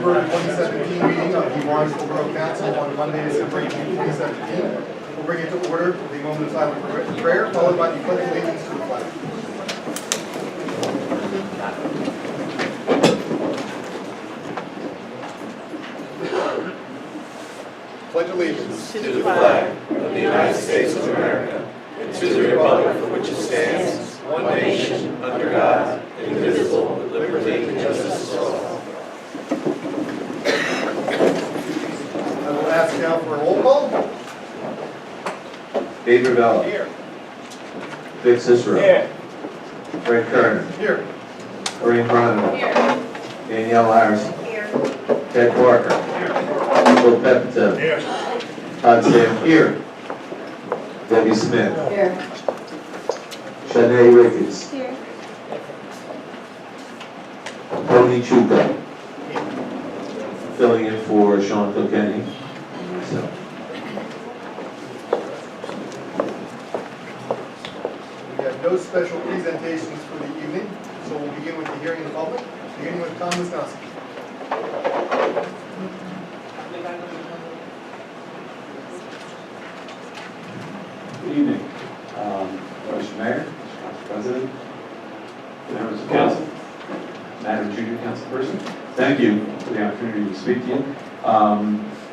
December 2017 meeting of the Morrisville Borough Council on Monday, December 18, 2017. We'll bring it to order with a moment of silent prayer, followed by the pledge of allegiance to the flag. Pledge allegiance to the flag of the United States of America and to the republic for which it stands, one nation, under God, indivisible, with liberty and justice for all. I will ask now for a roll call. Dave Ravella. Here. Vic Cicero. Here. Fred Kerner. Here. Corinne Cronin. Here. Danielle Larison. Here. Ted Parker. Bill Pepito. Here. Todd Sam here. Debbie Smith. Here. Shanae Ricketts. Here. Tony Chuka. Filling in for Sean Kilkenny. So. We have no special presentations for the evening, so we'll begin with the hearing in public, beginning with Tom Wisconsin. Good evening, Mr. Mayor, Mr. Council President, members of council, Madam Junior Councilperson. Thank you for the opportunity to speak to you.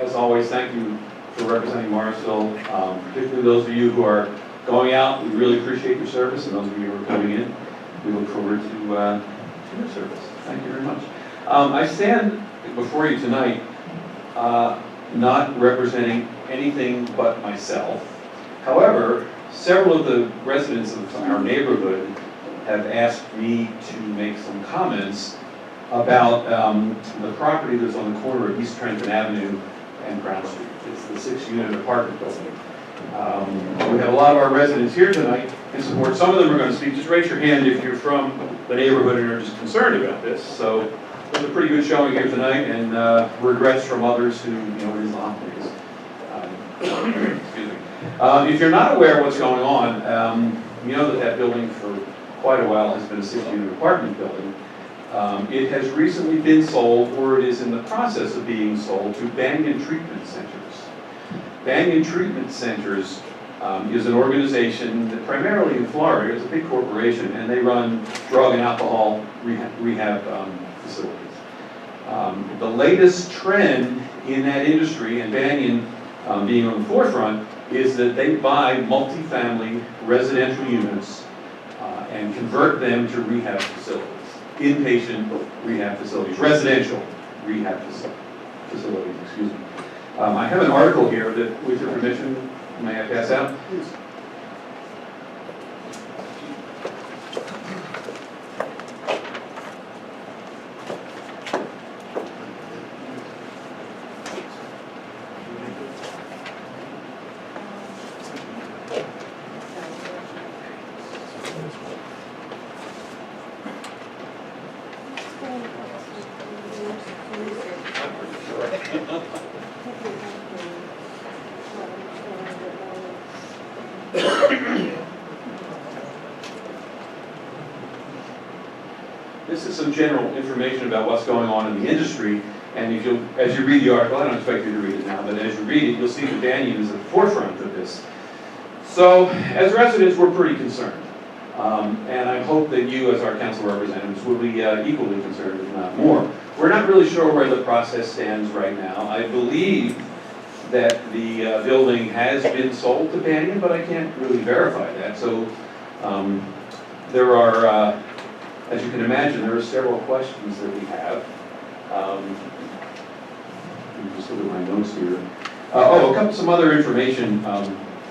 As always, thank you for representing Morrisville, particularly those of you who are going out. We really appreciate your service, and those of you who are coming in, we look forward to your service. Thank you very much. I stand before you tonight not representing anything but myself. However, several of the residents of our neighborhood have asked me to make some comments about the property that's on the corner of East Trenton Avenue and Brown Street. It's the 6-unit apartment building. We have a lot of our residents here tonight in support. Some of them are going to speak. Just raise your hand if you're from the neighborhood and are just concerned about this. So there's a pretty good showing here tonight, and regrets from others who, raise the holidays. Excuse me. If you're not aware of what's going on, you know that building for quite a while has been a 6-unit apartment building. It has recently been sold, or it is in the process of being sold, to Banyan Treatment Centers. Banyan Treatment Centers is an organization that primarily in Florida is a big corporation, and they run drug and alcohol rehab facilities. The latest trend in that industry, and Banyan being on the forefront, is that they buy multifamily residential units and convert them to rehab facilities, inpatient rehab facilities, residential rehab facilities, excuse me. I have an article here that, with your permission, may I pass out? Please. This is some general information about what's going on in the industry, and if as you read the article, I don't expect you to read it now, but as you read it, you'll see that Banyan is at the forefront of this. So, as residents, we're pretty concerned, and I hope that you, as our council representatives, will be equally concerned, if not more. We're not really sure where the process stands right now. I believe that the building has been sold to Banyan, but I can't really verify that. So, there are. As you can imagine, there are several questions that we have. Let me just look at my notes here. Some other information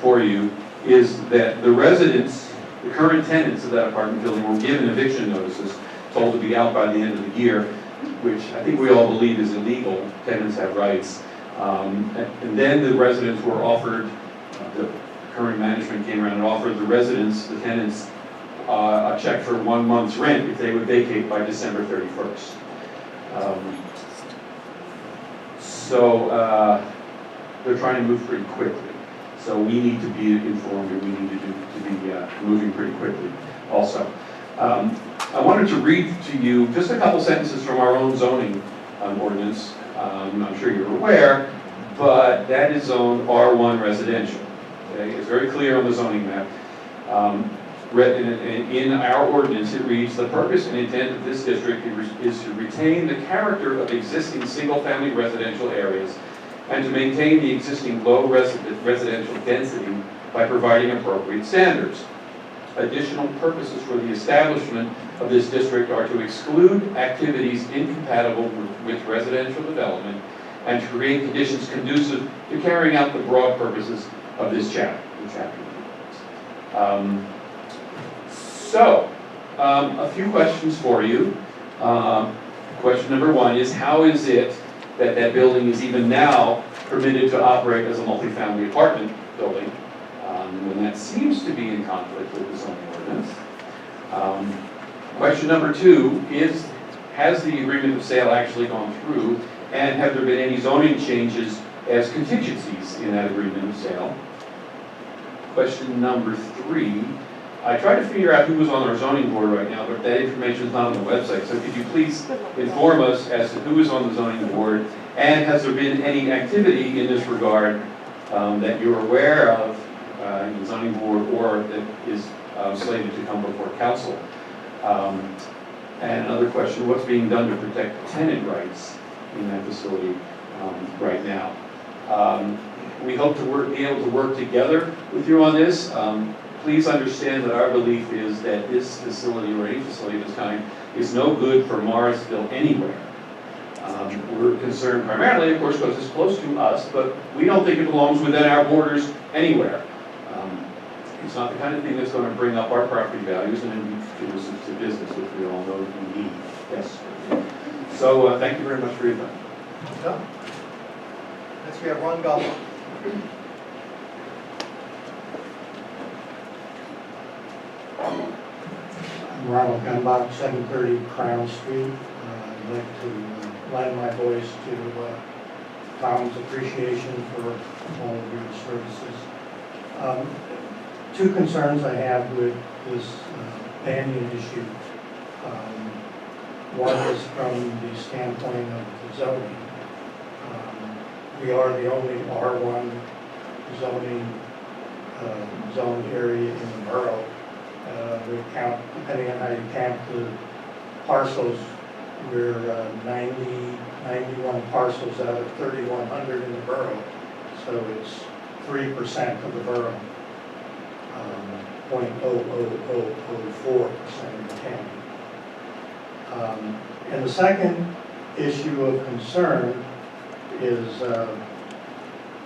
for you is that the residents, the current tenants of that apartment building, were given eviction notices, told to be out by the end of the year, which I think we all believe is illegal. Tenants have rights. And then the residents were offered, the current management came around and offered the residents, the tenants, a check for 1 month's rent if they would vacate by December 31st. They're trying to move pretty quickly. So we need to be informed, and we need to be moving pretty quickly also. I wanted to read to you just a couple sentences from our own zoning ordinance, I'm sure you're aware, but that is zoned R1 residential. Okay? It's very clear on the zoning map. In our ordinance, it reads, "The purpose and intent of this district is to retain the character of existing single-family residential areas and to maintain the existing low residential density by providing appropriate standards. Additional purposes for the establishment of this district are to exclude activities incompatible with residential development and to create conditions conducive to carrying out the broad purposes of this chapter." A few questions for you. Question number one is, how is it that that building is even now permitted to operate as a multifamily apartment building, when that seems to be in conflict with the zoning ordinance? Question number two is, has the agreement of sale actually gone through, and have there been any zoning changes as contingencies in that agreement of sale? Question number three, I tried to figure out who was on our zoning board right now, but that information is not on the website. So could you please inform us as to who is on the zoning board, and has there been any activity in this regard that you're aware of in the zoning board or that is slated to come before council? And another question, what's being done to protect tenant rights in that facility right now? We hope to be able to work together with you on this. Please understand that our belief is that this facility or any facility of this kind is no good for Morrisville anywhere. We're concerned primarily, of course, because it's close to us, but we don't think it belongs within our borders anywhere. It's not the kind of thing that's going to bring up our property values and introduce us to business, which we all know we need. Yes. So thank you very much for your time. Done. Next we have Ron Goblin. Ronald Gumbach, 730 Crown Street. I'd like to lend my voice to Tom's appreciation for all of your services. Two concerns I have with this banyan issue. One is from the standpoint of the zoning. We are the only R1 zoning zoned area in the borough. We count, depending on how you count the parcels, we're 91 parcels out of 3,100 in the borough. So it's 3% of the borough, 0.00004% of the county. And the second issue of concern is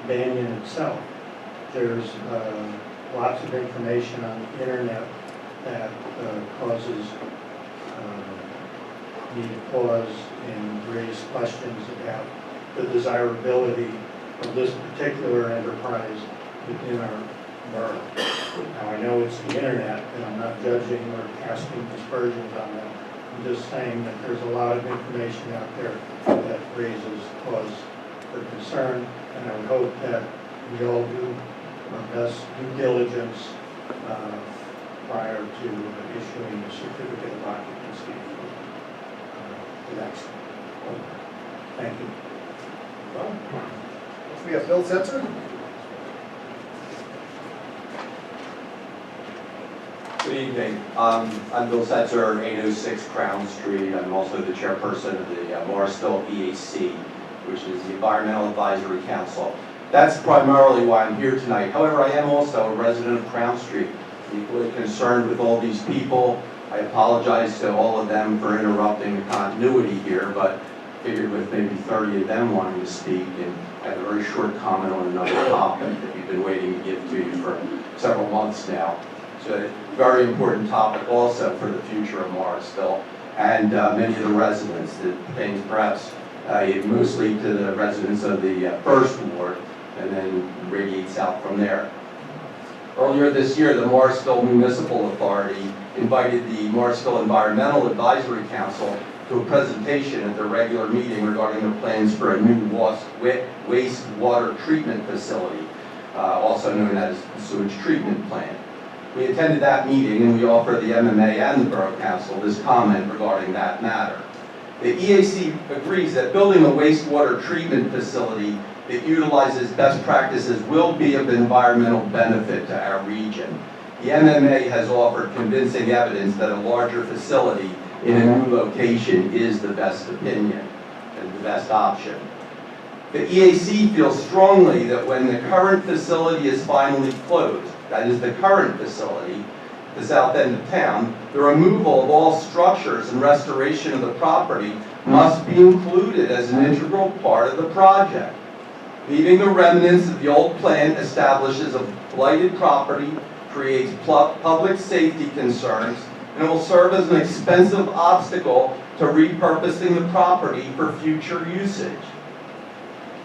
banyan itself. There's lots of information on the internet that causes me to pause and raise questions about the desirability of this particular enterprise within our borough. Now, I know it's the internet, and I'm not judging or casting aspersions on that. I'm just saying that there's a lot of information out there that raises cause for concern, and I would hope that we all do our best due diligence prior to issuing a certificate of occupancy for the next owner. Thank you. Well, next we have Bill Setzer. Good evening. I'm Bill Setzer, 806 Crown Street. I'm also the chairperson of the Morrisville EAC, which is the Environmental Advisory Council. That's primarily why I'm here tonight. However, I am also a resident of Crown Street, equally concerned with all these people. I apologize to all of them for interrupting the continuity here, but figured with maybe 30 of them wanting to speak, and I have a very short comment on another topic that we've been waiting to give to you for several months now. It's a very important topic also for the future of Morrisville and many of the residents. That pertains perhaps mostly to the residents of the First Ward, and then radiates out from there. Earlier this year, the Morrisville Municipal Authority invited the Morrisville Environmental Advisory Council to a presentation at their regular meeting regarding their plans for a new wastewater treatment facility, also known as the sewage treatment plant. We attended that meeting and we offered the MMA and the Borough Council this comment regarding that matter. The EAC agrees that building a wastewater treatment facility that utilizes best practices will be of environmental benefit to our region. The MMA has offered convincing evidence that a larger facility in a new location is the best opinion and the best option. The EAC feels strongly that when the current facility is finally closed, that is the current facility, the south end of town, the removal of all structures and restoration of the property must be included as an integral part of the project. Leaving the remnants of the old plant establishes a blighted property, creates public safety concerns, and will serve as an expensive obstacle to repurposing the property for future usage.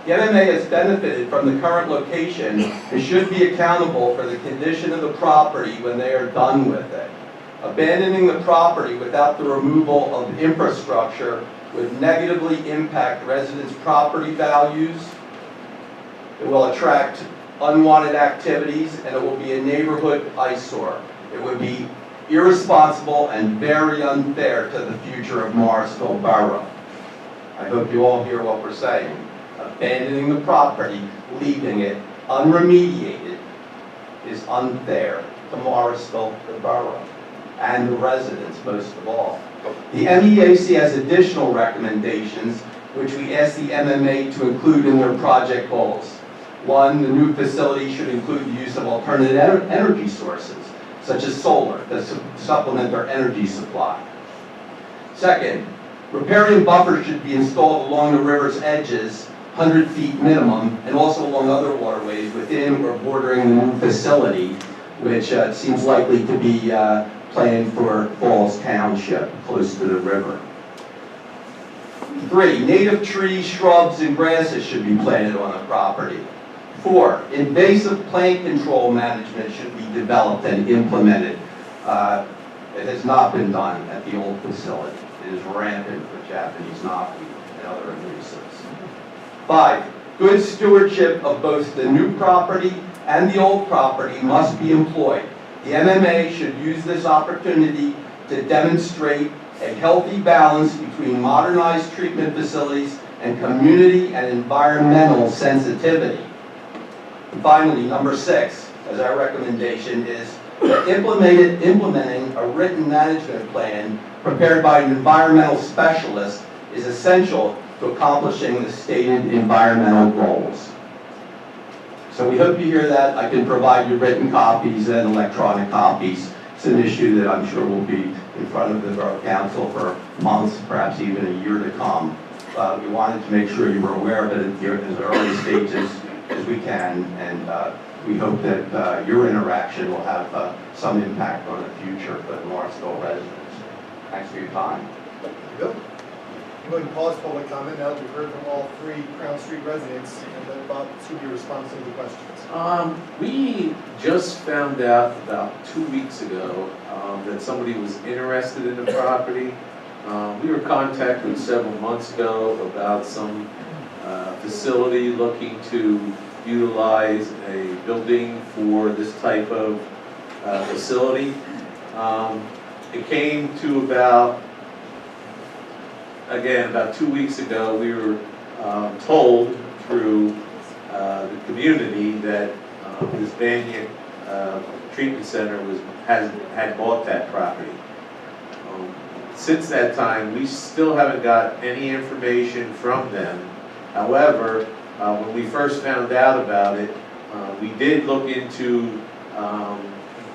The MMA has benefited from the current location and should be accountable for the condition of the property when they are done with it. Abandoning the property without the removal of infrastructure would negatively impact residents' property values. It will attract unwanted activities, and it will be a neighborhood eyesore. It would be irresponsible and very unfair to the future of Morrisville Borough. I hope you all hear what we're saying. Abandoning the property, leaving it unremediated, is unfair to Morrisville, the borough, and the residents most of all. The MEAC has additional recommendations which we ask the MMA to include in their project goals. One, the new facility should include the use of alternative energy sources, such as solar, to supplement their energy supply. Second, riparian buffers should be installed along the river's edges, 100 feet minimum, and also along other waterways within or bordering the new facility, which seems likely to be planned for Falls Township, close to the river. 3, native trees, shrubs, and grasses should be planted on the property. 4, invasive plant control management should be developed and implemented. It has not been done at the old facility. It is rampant with Japanese knotweed and other invasives. 5, good stewardship of both the new property and the old property must be employed. The MMA should use this opportunity to demonstrate a healthy balance between modernized treatment facilities and community and environmental sensitivity. And finally, number 6, as our recommendation, is that implementing a written management plan prepared by an environmental specialist is essential to accomplishing the stated environmental goals. So we hope you hear that. I can provide you written copies and electronic copies. It's an issue that I'm sure will be in front of the Borough Council for months, perhaps even a year to come. We wanted to make sure you were aware of it in the early stages as we can, and we hope that your interaction will have some impact on the future for the Morrisville residents. Thanks for your time. Bill? I'm going to pause public comment now that we've heard from all 3 Crown Street residents, and then Bob should be responding to the questions. We just found out about 2 weeks ago that somebody was interested in the property. We were contacted several months ago about some facility looking to utilize a building for this type of facility. It came to about 2 weeks ago, we were told through the community that this Banyan Treatment Center had bought that property. Since that time, we still haven't got any information from them. However, when we first found out about it, we did look into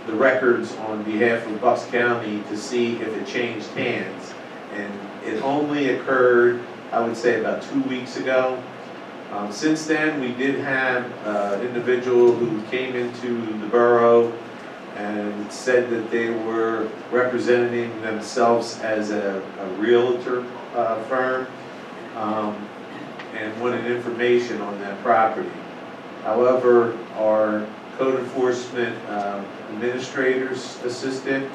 the records on behalf of Bucks County to see if it changed hands. And it only occurred, I would say, about 2 weeks ago. Since then, we did have an individual who came into the borough and said that they were representing themselves as a realtor firm and wanted information on that property. However, our code enforcement administrator's assistant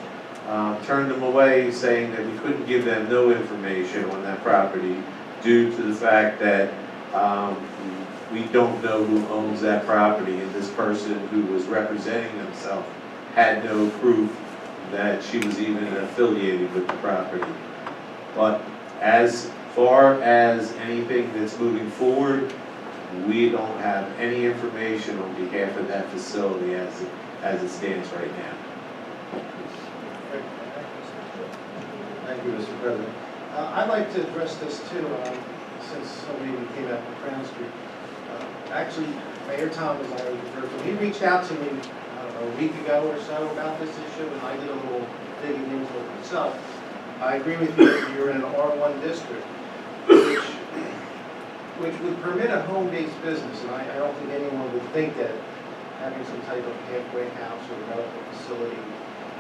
turned them away, saying that we couldn't give them no information on that property due to the fact that we don't know who owns that property, and this person who was representing themselves had no proof that she was even affiliated with the property. But As far as anything that's moving forward, we don't have any information on behalf of that facility as it stands right now. Thank you, Mr. President. I'd like to address this too, since so many of you came out from Crown Street. Actually, Mayor Thomas, I referred to, he reached out to me, I don't know, a week ago or so about this issue, and I did a little digging into it myself. I agree with you that you're in an R1 district, which would permit a home-based business, and I don't think anyone would think that having some type of halfway house or medical facility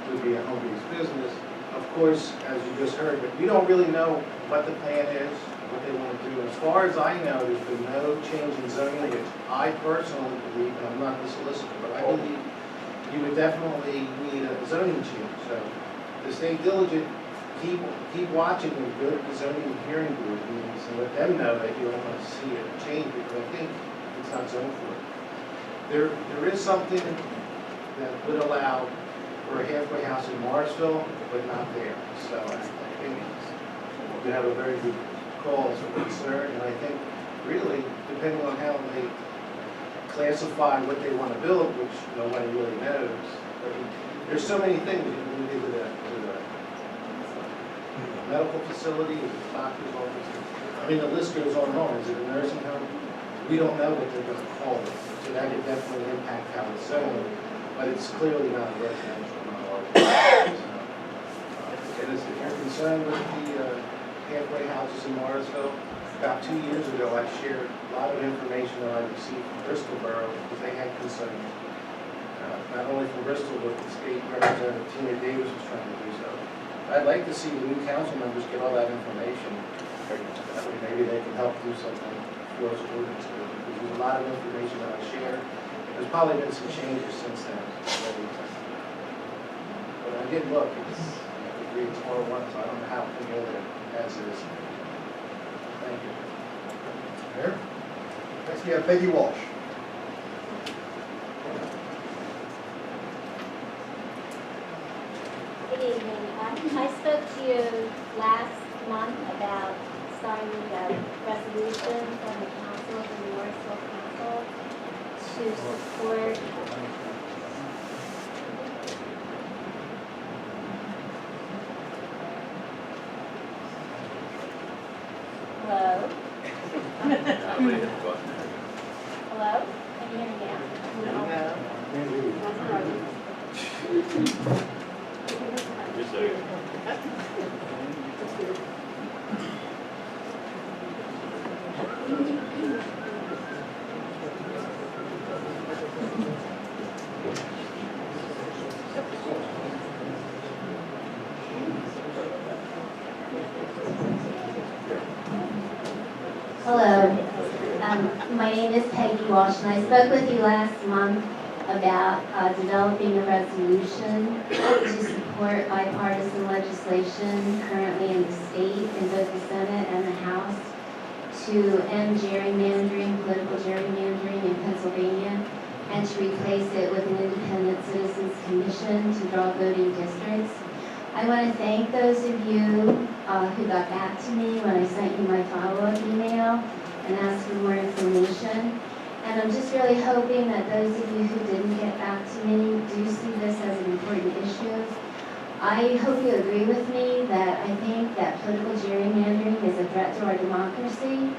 would be a home-based business. Of course, as you just heard, but we don't really know what the plan is, what they want to do. As far as I know, there's been no change in zoning, which I personally believe, and I'm not the solicitor, but I believe you would definitely need a zoning change. So to stay diligent, keep watching and go to the zoning hearing board meetings and let them know that you don't want to see a change, because I think it's not zoned for it. There is something that would allow for a halfway house in Morrisville, but not there. So I think you have a very good cause for concern, and I think really, depending on how they classify what they want to build, which nobody really knows, I mean, there's so many things you can do to the medical facility, is it a doctor's office? I mean, the list goes on and on. Is it a nursing home? We don't know what they're going to call it, so that could definitely impact how it's zoned, but it's clearly not residential. And if you're concerned with the halfway houses in Morrisville, about 2 years ago I shared a lot of information that I received from Bristol Borough because they had concerns. Not only from Bristol, but the state representative Tina Davis was trying to do so. I'd like to see the new council members get all that information. That way maybe they can help do something for us ordinance, because there's a lot of information that I shared. There's probably been some changes since then. But I did look, it's R1, so I don't know how familiar as it is. Thank you. Mayor? Next we have Peggy Walsh. Good evening. I spoke to you last month about starting a resolution from the council, from the Morrisville Council, to support Hello? Hello? Can you hear me now? Hello, my name is Peggy Walsh, and I spoke with you last month about developing a resolution to support bipartisan legislation currently in the state, in both the Senate and the House, to end gerrymandering, political gerrymandering in Pennsylvania, and to replace it with an independent citizens commission to draw voting districts. I want to thank those of you who got back to me when I sent you my follow-up email and asked for more information. And I'm just really hoping that those of you who didn't get back to me do see this as an important issue. I hope you agree with me that I think that political gerrymandering is a threat to our democracy.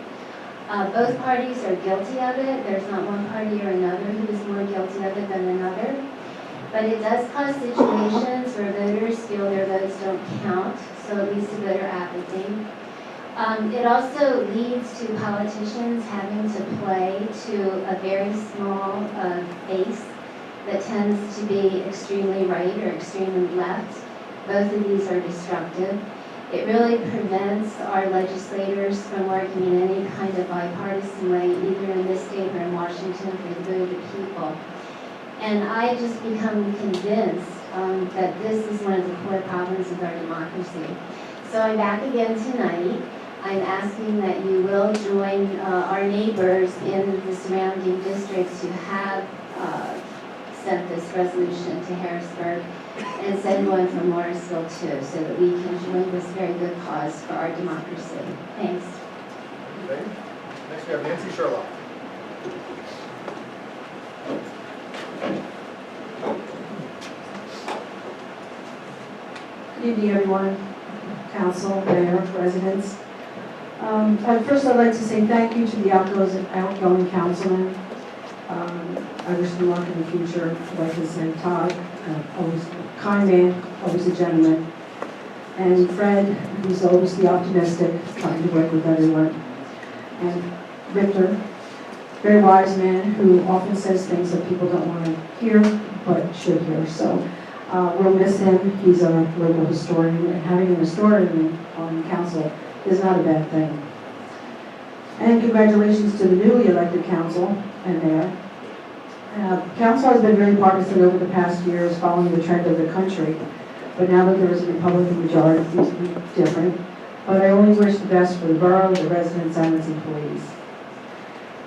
Both parties are guilty of it. There's not one party or another who is more guilty of it than another. But it does cause situations where voters feel their votes don't count, so it leads to voter apathy. It also leads to politicians having to play to a very small base that tends to be extremely right or extremely left. Both of these are destructive. It really prevents our legislators from working in any kind of bipartisan way, either in this state or in Washington, for the good of the people. And I just become convinced that this is one of the core problems of our democracy. So I'm back again tonight. I'm asking that you will join our neighbors in the surrounding districts who have sent this resolution to Harrisburg and send one from Morrisville too, so that we can join this very good cause for our democracy. Thanks. Okay. Next we have Nancy Sherlock. Good evening, everyone, council, mayor, residents. First, I'd like to say thank you to the outgoing councilman. I wish them luck in the future. I'd like to say Todd, always a kind man, always a gentleman. And Fred, who's always the optimistic, trying to work with everyone. And Victor, very wise man who often says things that people don't want to hear, but should hear. So we'll miss him. He's a local historian, and having a historian on council is not a bad thing. And congratulations to the newly elected council and mayor. Council has been very partisan over the past years, following the trend of the country. But now that there is a Republican majority, it seems to be different. But I only wish the best for the borough, the residents, and its employees.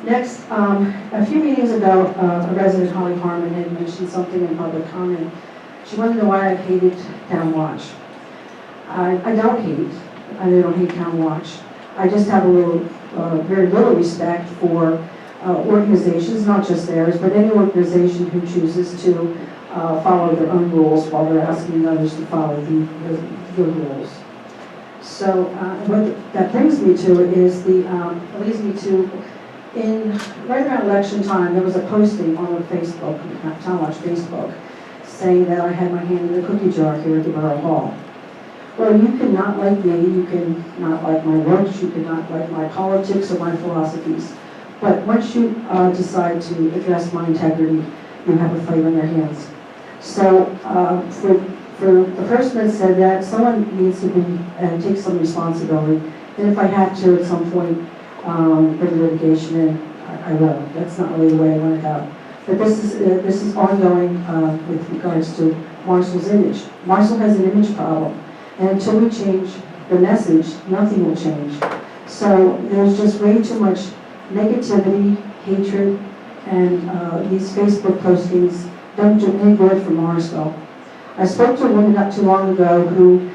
Next, a few meetings ago, a resident, Holly Harmon, had mentioned something in public comment. She wanted to know why I hated Town Watch. I don't hate. I don't hate Town Watch. I just have very little respect for organizations, not just theirs, but any organization who chooses to follow their own rules while they're asking others to follow the rules. So what that brings me to is leads me to, right around election time, there was a posting on the Facebook, Town Watch Facebook, saying that I had my hand in the cookie jar here at the Borough Hall. Well, you can not like me, you can not like my works, you can not like my politics or my philosophies. But once you decide to address my integrity, you have a fight on your hands. So for the person that said that, someone needs to take some responsibility. And if I have to at some point bring litigation in, I will. That's not really the way I want to go. But this is ongoing with regards to Marshall's image. Marshall has an image problem. And until we change the message, nothing will change. So there's just way too much negativity, hatred, and these Facebook postings don't do any good for Morrisville. I spoke to a woman not too long ago who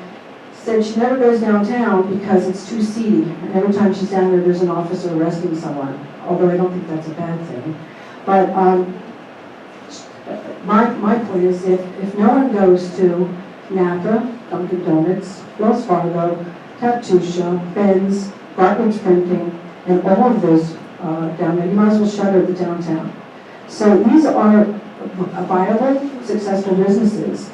said she never goes downtown because it's too seedy. And every time she's down there, there's an officer arresting someone. Although I don't think that's a bad thing. But my point is if no one goes to Napa, Dunkin' Donuts, Wells Fargo, Tattoo Shop, Ben's, Bartlett's Printing, and all of those down there, you might as well shutter the downtown. So these are viable, successful businesses.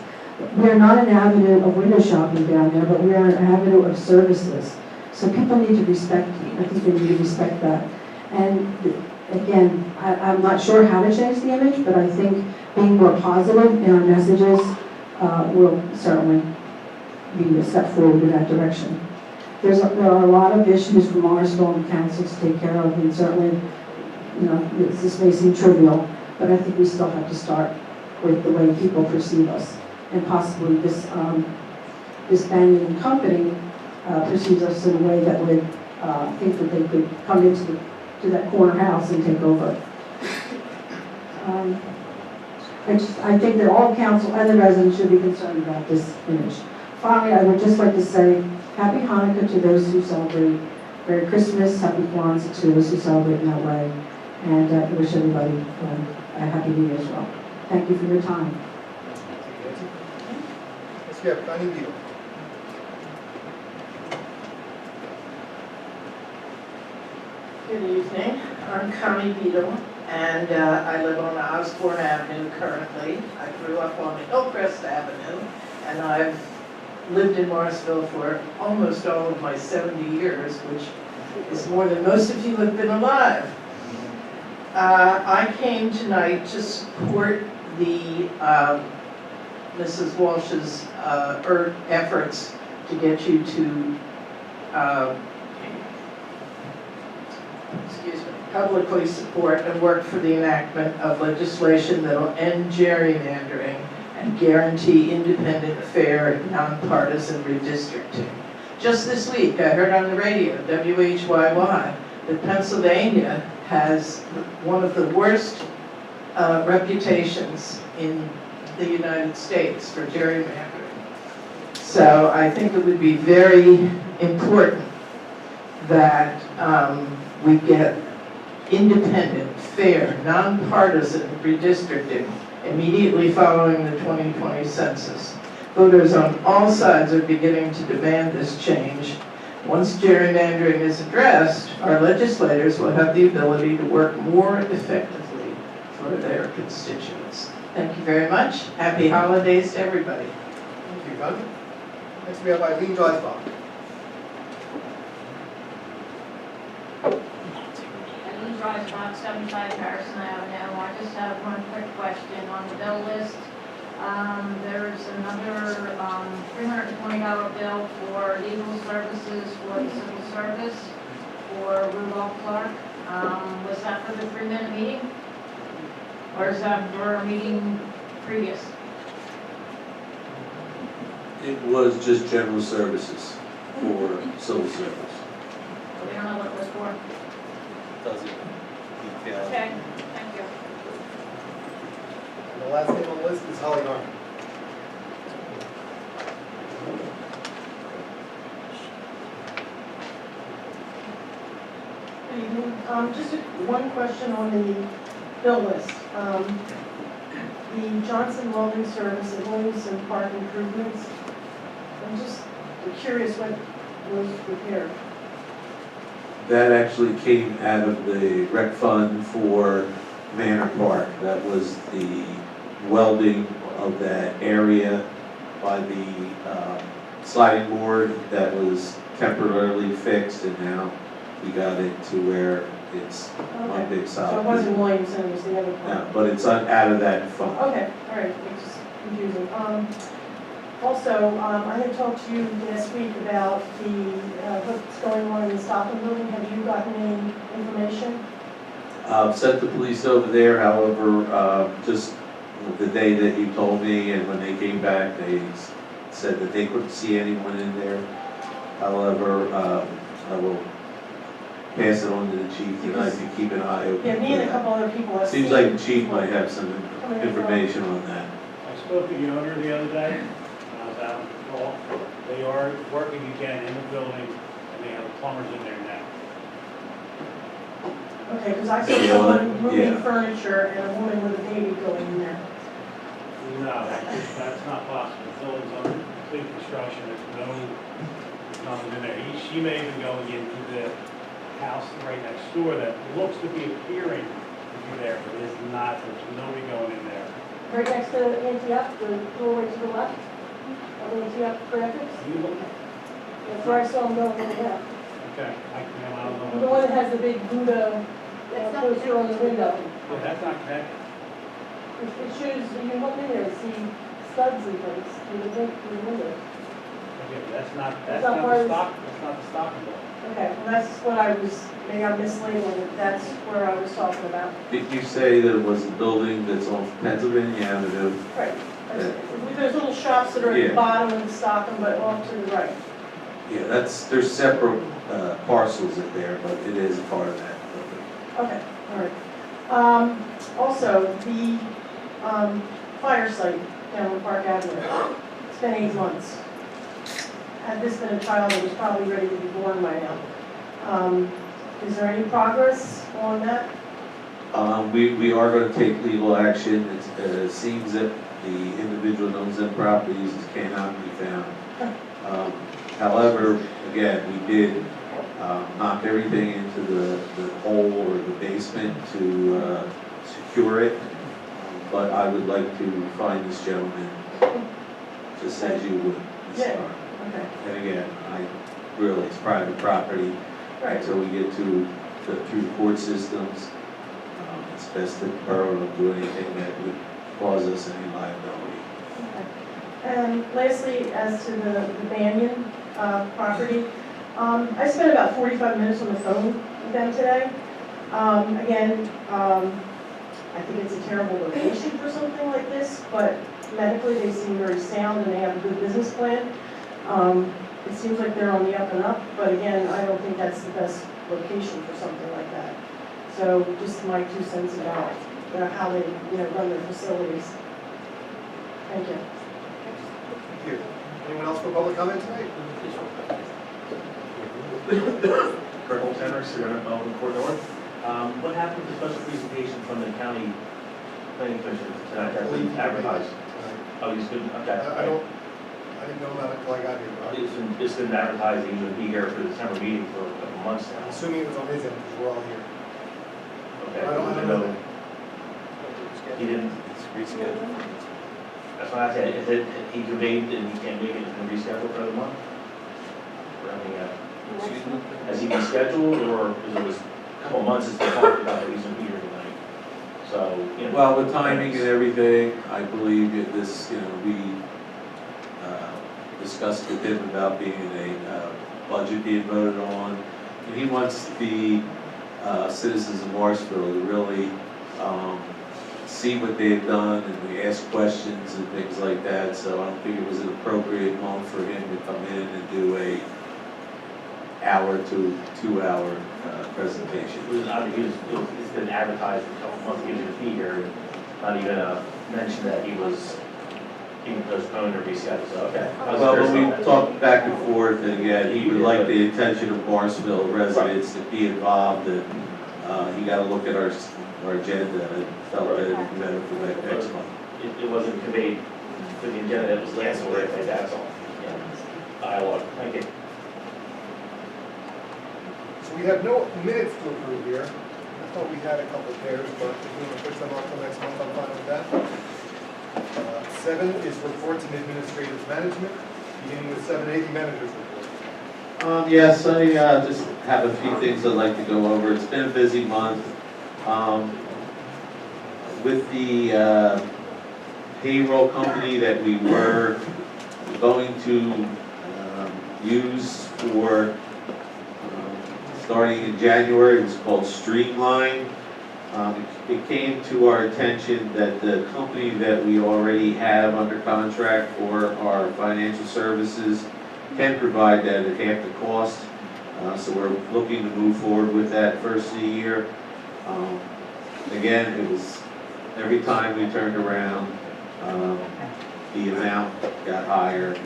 We are not an avenue of window shopping down there, but we are an avenue of services. So people need to respect, I think they need to respect that. And again, I'm not sure how to change the image, but I think being more positive in our messages will certainly be a step forward in that direction. There are a lot of issues for Morrisville and council to take care of, and certainly, this may seem trivial, but I think we still have to start with the way people perceive us, and possibly this banning company perceives us in a way that would think that they could come into that corner house and take over. I think that all council and the residents should be concerned about this image. Finally, I would just like to say Happy Hanukkah to those who celebrate, Merry Christmas, Happy Kwanzaa to those who celebrate in that way, and I wish everybody a Happy New Year as well. Thank you for your time. Let's get Connie Beal. Good evening. I'm Connie Beadle, and I live on Osborne Avenue currently. I grew up on Hillcrest Avenue, and I've lived in Morrisville for almost all of my 70 years, which is more than most of you have been alive. I came tonight to support the Mrs. Walsh's efforts to get you to publicly support and work for the enactment of legislation that will end gerrymandering and guarantee independent, fair, nonpartisan redistricting. Just this week, I heard on the radio, WHYY, that Pennsylvania has one of the worst reputations in the United States for gerrymandering. So I think it would be very important that we get independent, fair, nonpartisan redistricting immediately following the 2020 census. Voters on all sides are beginning to demand this change. Once gerrymandering is addressed, our legislators will have the ability to work more effectively for their constituents. Thank you very much. Happy holidays to everybody. Thank you, Connie. Next we have Eileen Dreisbach. Eileen Dreisbach, 75 Harrison Avenue. I just have one quick question on the bill list. There's another $320 bill for legal services for the civil service for Rudolph Clark. Was that for the 3-minute meeting? Or is that for a meeting previous? It was just general services for civil service. So we don't know what it was for? Doesn't detail. Okay, thank you. And the last name on the list is Holly Harmon. Good evening. Just one question on the bill list. The Johnson Welding Service at Williamson Park improvements. I'm just curious what was repaired. That actually came out of the rec fund for Manor Park. That was the welding of that area by the sliding board that was temporarily fixed, and now we got it to where it's one big solid. So it wasn't Williamson, it was the other part? No, but it's out of that fund. Okay, all right, it's just confusing. Also, I had talked to you last week about what's going on in the Stockton building. Have you gotten any information? Sent the police over there, however, just the day that you told me, and when they came back, they said that they couldn't see anyone in there. However, I will pass it on to the chief tonight to keep an eye open. Yeah, me and a couple other people have Seems seen like the chief might have some Coming in information on that. I spoke to the owner the other day, when I was out on the call. They are working again in the building, and they have plumbers in there now. Okay, because I saw Yeah, someone moving yeah. furniture and a woman with a baby going in there. No, that's not possible. The building's under complete construction, there's nothing in there. She may have been going into the house right next door that looks to be appearing to be there, but is not, there's nobody going in there. Right next to Antioch, the doorway to the left of Antioch Graphics. You look, That's where I saw him going in the left. okay, I don't know. The one that has the big Buddha poster on the window. Yeah, that's not connected. It shows, you can look in there and see studs and things through the window. Okay, but that's not That's not part the of the- stock, that's not the stocking building. Okay, well, that's what I was, maybe I'm mislabeling it, that's where I was talking about. Did you say there was a building that's on Pennsylvania Avenue? Right. There's little shops that are at Yeah. the bottom of the Stockton, but off to the right. Yeah, there's separate parcels in there, but it is part of that building. Okay, all right. Also, the fire site down on Park Avenue, it's been 8 months. Had this been a child, it was probably ready to be born by now. Is there any progress on that? We are going to take legal action. It seems that the individual that owns them properties cannot be found. However, again, we did knock everything into the hole or the basement to secure it. But I would like to find this gentleman, just as you would. Ms. Yeah. Carr. Okay, And again, it's private property. right. Until we get through the court systems, it's best that the borough don't do anything that would cause us any liability. Okay. And lastly, as to the Banyan property, I spent about 45 minutes on the phone with them today. Again, I think it's a terrible location for something like this, but medically they seem very sound and they have a good business plan. It seems like they're on the up and up, but again, I don't think that's the best location for something like that. So just my 2 cents about how they, run their facilities. Thank you. Thank you. Anyone else for public comment tonight? Kurt Holtenner, Savannah, Melvin, Court North. What happened with the special presentation from the county planning commission tonight that was advertised? Oh, he's been, okay. I didn't know about it until I got here. It's been advertised, he's going to be here for the December meeting for a couple months I'm now. assuming it was on his end, because we're all here. Okay. I don't know. He didn't, Reschedule. that's what I said, is it, he conveyed and he can't make it, it's going to reschedule for another month? Or anything else? Excuse me? Has he been scheduled, or, because it was a couple of months since we talked about that he's going to be here tonight? So, Well, with timing and everything, I believe this, we discussed with him about being a budget being voted on. And he wants the citizens of Morrisville to really see what they've done, and we ask questions and things like that. So I don't think it was an appropriate moment for him to come in and do a hour to 2 hour presentation. It's been advertised for a couple of months, he was going to be here, and not even mention that he was being postponed or rescheduled, so, okay. Well, when we talked back and forth, and again, he would like the attention of Morrisville residents to be involved, and he got to look at our agenda and felt that it would be better for that next month. It wasn't conveyed to the agenda, it was last or anything, that's all. Yeah. Dialogue, thank you. So we have no minutes to approve here. I thought we had a couple pairs, but if we want to push them off till next month, I'm fine with that. 7 is reports and administrative management, beginning with 7A, the manager's report. Yes, I just have a few things I'd like to go over. It's been a busy month. With the payroll company that we were going to use for starting in January, it was called Streamline. It came to our attention that the company that we already have under contract for our financial services can provide that at half the cost. So we're looking to move forward with that first of the year. Again, it was every time we turned around, the amount got higher.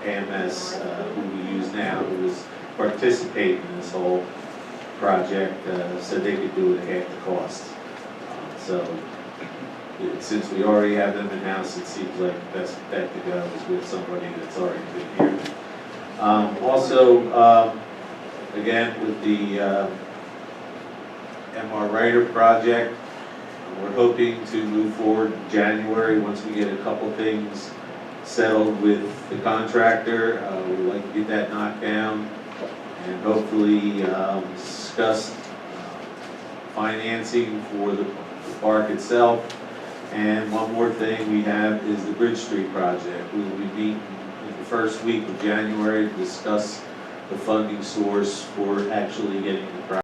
AMS, who we use now, who was participating in this whole project, said they could do it at half the cost. So since we already have them in-house, it seems like the best bet to go is with somebody that's already been here. Also, again, with the MR Writer project, we're hoping to move forward in January once we get a couple things settled with the contractor. We'd like to get that knocked down and hopefully discuss financing for the park itself. And one more thing we have is the Bridge Street project. We will be meeting in the first week of January to discuss the funding source for actually getting the project.